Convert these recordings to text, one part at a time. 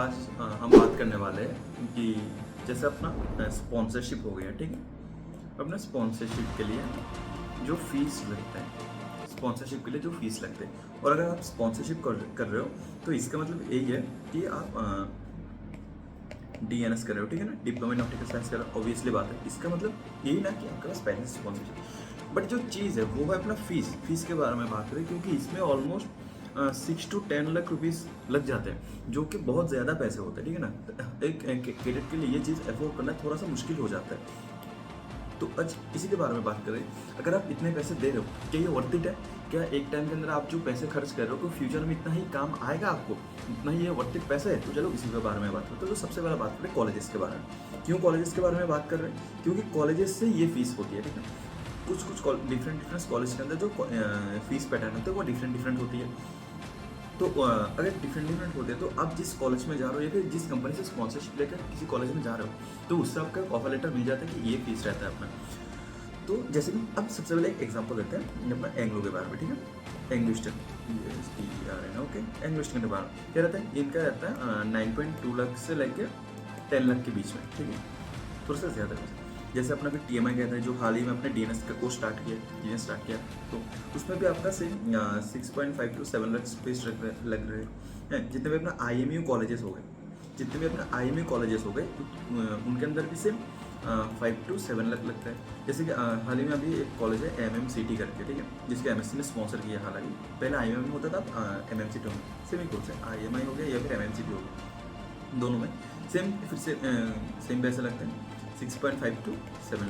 आज हम बात करने वाले हैं कि जैसे अपना स्पॉन्सरशिप हो गया, ठीक है। अपना स्पॉन्सरशिप के लिए जो फीस लगता है, स्पॉन्सरशिप के लिए जो फीस लगते हैं, और अगर आप स्पॉन्सरशिप कर रहे हो तो इसका मतलब यही है कि आप DNS कर रहे हो, ठीक है ना, डिप्लोमा इन नॉटिकल साइंस कर रहे हो। ऑब्वियसली बात है, इसका मतलब यही ना कि आपके पास पहले से स्पॉन्सरशिप, बट जो चीज़ है वो है अपना फीस के बारे में बात करें, क्योंकि इसमें ऑलमोस्ट 6 to 10 लाख रुपीस लग जाते हैं, जो कि बहुत ज़्यादा पैसे होते हैं, ठीक है ना। एक कैडेट के लिए ये चीज़ अफोर्ड करना थोड़ा सा मुश्किल हो जाता है। तो आज इसी के बारे में बात करें। अगर आप इतने पैसे दे रहे हो, क्या ये वर्थ इट है? क्या एक टाइम के अंदर आप जो पैसे खर्च कर रहे हो तो फ्यूचर में इतना ही काम आएगा आपको, इतना ही ये वर्थ इट पैसा है? तो चलो इसी के बारे में बात करते हैं। तो सबसे पहले बात करें कॉलेजेस के बारे में। क्यों कॉलेजेस के बारे में बात कर रहे हैं? क्योंकि कॉलेजेस से ये फीस होती है, ठीक है। कुछ डिफरेंट कॉलेज के अंदर जो फीस पैटर्न होता है वो डिफरेंट होती है। तो अगर डिफरेंट होते हैं तो आप जिस कॉलेज में जा रहे हो या फिर जिस कंपनी से स्पॉन्सरशिप लेकर किसी कॉलेज में जा रहे हो तो उससे आपका ऑफर लेटर मिल जाता है कि ये फीस रहता है अपना। तो जैसे कि अब सबसे पहले एक एग्जांपल देते हैं अपना एंग्लो के बारे में, ठीक है। एंग्लिस्टन ओके, एंग्लिस्टन के बारे में क्या रहता है, इनका रहता है 9.2 लाख से लेकर 10 लाख के बीच में, ठीक है, थोड़ा सा ज़्यादा। जैसे अपना फिर TMI कहता है जो हाल ही में अपने DNS का कोर्स स्टार्ट किया, तो उसमें भी आपका सेम 6.5 to 7 लाख फीस लग रहे हैं। जितने भी अपना IMU कॉलेजेस हो गए, उनके अंदर भी सेम 5 to 7 लाख लगता है। जैसे कि हाल ही में अभी एक कॉलेज है MMCT करके, ठीक है, जिसके MSc ने स्पॉन्सर किया। हालांकि पहले IMM होता था, MMCT में सेम ही कोर्स है, IMI हो गया या फिर MMCT हो गया, दोनों में सेम फिर से सेम पैसे लगते हैं, 6.5 to 7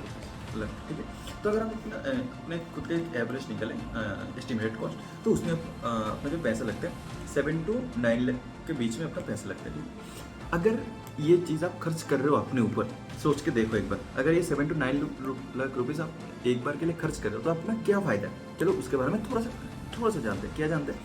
लाख, ठीक है। तो अगर आप अपने खुद का एक एवरेज निकालें एस्टिमेटेड कॉस्ट, तो उसमें अपने जो पैसे लगते हैं 7 to 9 लाख के बीच में अपना पैसा लगता है, ठीक है। अगर ये चीज़ आप खर्च कर रहे हो अपने ऊपर, सोच के देखो एक बार, अगर ये 7 to 9 लाख रुपीज़ आप एक बार के लिए खर्च कर रहे हो तो अपना क्या फ़ायदा है? चलो उसके बारे में थोड़ा सा जानते हैं। क्या जानते हैं?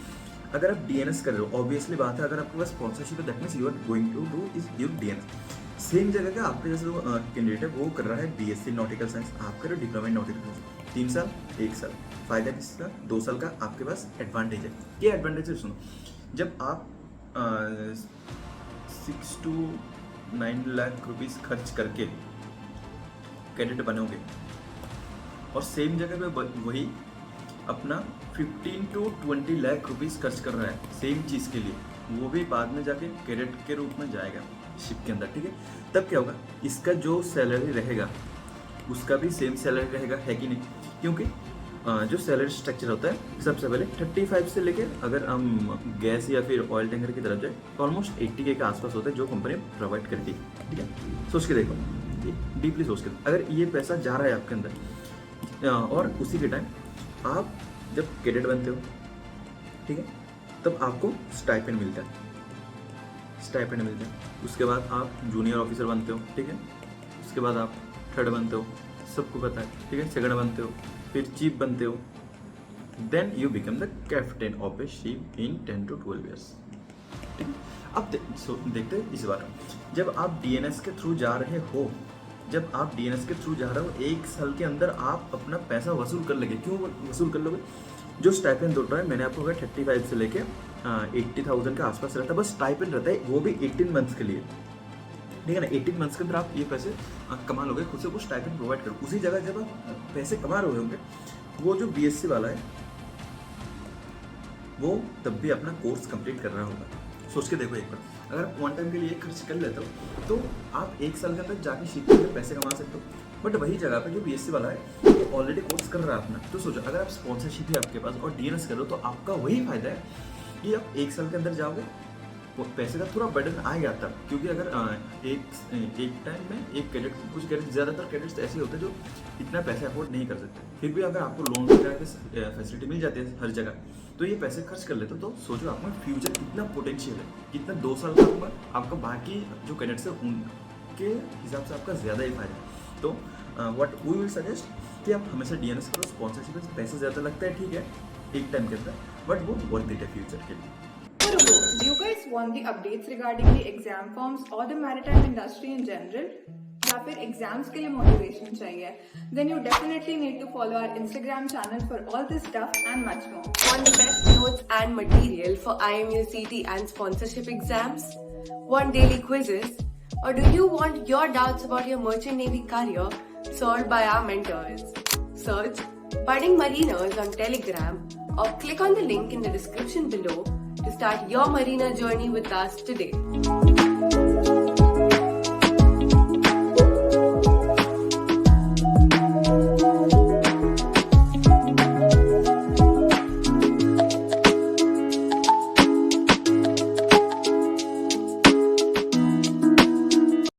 अगर आप DNS कर रहे हो, ऑब्वियसली बात है, अगर आपके पास स्पॉन्सरशिप है that means you are going to do is your DNS। Same जगह का आपके जैसे जो कैंडिडेट है वो कर रहा है BSc नॉटिकल साइंस, आप कर रहे हो डिप्लोमा इन नॉटिकल साइंस, 3 साल 1 साल, फायदा किसका? 2 साल का आपके पास एडवांटेज है। क्या एडवांटेज है? सुनो, जब आप 6 to 9 लाख रुपीज़ खर्च करके कैडेट बनोगे और सेम जगह पे वही अपना 15 to 20 लाख रुपीज़ खर्च कर रहा है सेम चीज़ के लिए, वो भी बाद में जाके कैडेट के रूप में जाएगा शिप के अंदर, ठीक है। तब क्या होगा, इसका जो सैलरी रहेगा उसका भी सेम सैलरी रहेगा, है कि नहीं? क्योंकि जो सैलरी स्ट्रक्चर होता है सबसे पहले 35 से लेकर, अगर हम गैस या फिर ऑयल टैंकर की तरफ जाए तो ऑलमोस्ट 80K के आसपास होता है जो कंपनी प्रोवाइड करती है, ठीक है। सोच के देखो, डीपली सोच के, अगर ये पैसा जा रहा है आपके अंदर और उसी के टाइम आप जब कैडेट बनते हो, ठीक है, तब आपको स्टाइपेंड मिलता है, उसके बाद आप जूनियर ऑफिसर बनते हो, ठीक है, उसके बाद आप थर्ड बनते हो, सबको पता है, ठीक है, सेकंड बनते हो, फिर चीफ बनते हो, then you become the captain of a ship in 10 to 12 years, ठीक है। अब देखते हैं इस बार, जब आप DNS के थ्रू जा रहे हो, एक साल के अंदर आप अपना पैसा वसूल कर लेंगे। क्यों वसूल कर लोगे? जो स्टाइपेंड दो रहा है, मैंने आपको 35 से लेके 80,000 के आसपास रहता है, बस स्टाइपेंड रहता है, वो भी 18 मंथ्स के लिए, ठीक है ना। 18 मंथ्स के अंदर आप ये पैसे कमा लोगे, खुद से वो स्टाइपेंड प्रोवाइड करो। उसी जगह जब आप पैसे कमा रहे होंगे, वो जो BSc वाला है वो तब भी अपना कोर्स कंप्लीट कर रहा होगा। सोच के देखो एक बार, अगर आप 1 टाइम के लिए खर्च कर लेते हो तो आप 1 साल के अंदर जाके शिप में पैसे कमा सकते हो। बट वही जगह पे जो BSc वाला है वो ऑलरेडी कोर्स कर रहा है अपना, तो सोचो अगर आप स्पॉन्सरशिप है आपके पास और DNS करो तो आपका वही फायदा है कि आप 1 साल के अंदर जाओगे, पैसे का थोड़ा बर्डन आएगा तब, क्योंकि अगर एक टाइम में एक कैडेट, कुछ कैडेट, ज़्यादातर कैडेट्स ऐसे होते हैं जो इतना पैसा अफोर्ड नहीं कर सकते, फिर भी अगर आपको लोन वगैरह की फैसिलिटी मिल जाती है हर जगह, तो ये पैसे खर्च कर लेते हो। तो सोचो आपका फ्यूचर कितना पोटेंशियल है, कितना 2 साल का होगा आपका, बाकी जो कैडेट्स है उनके हिसाब से आपका ज़्यादा ही फायदा है। तो व्हाट वी विल सजेस्ट कि आप हमेशा DNS करो, स्पॉन्सरशिप में पैसे ज़्यादा लगता है, ठीक है, एक टाइम के अंदर, बट वो वर्थ इट है फ्यूचर के लिए। Do you guys want the updates regarding the exam forms or the maritime industry in general? या फिर एग्जाम्स के लिए मोटिवेशन चाहिए? Then you definitely need to follow our Instagram channel for all this stuff and much more. Want the best notes and material for IMU CT and sponsorship exams? Want daily quizzes? Or do you want your doubts about your merchant navy career solved by our mentors? Search Budding Mariners on Telegram or click on the link in the description below to start your marina journey with us today.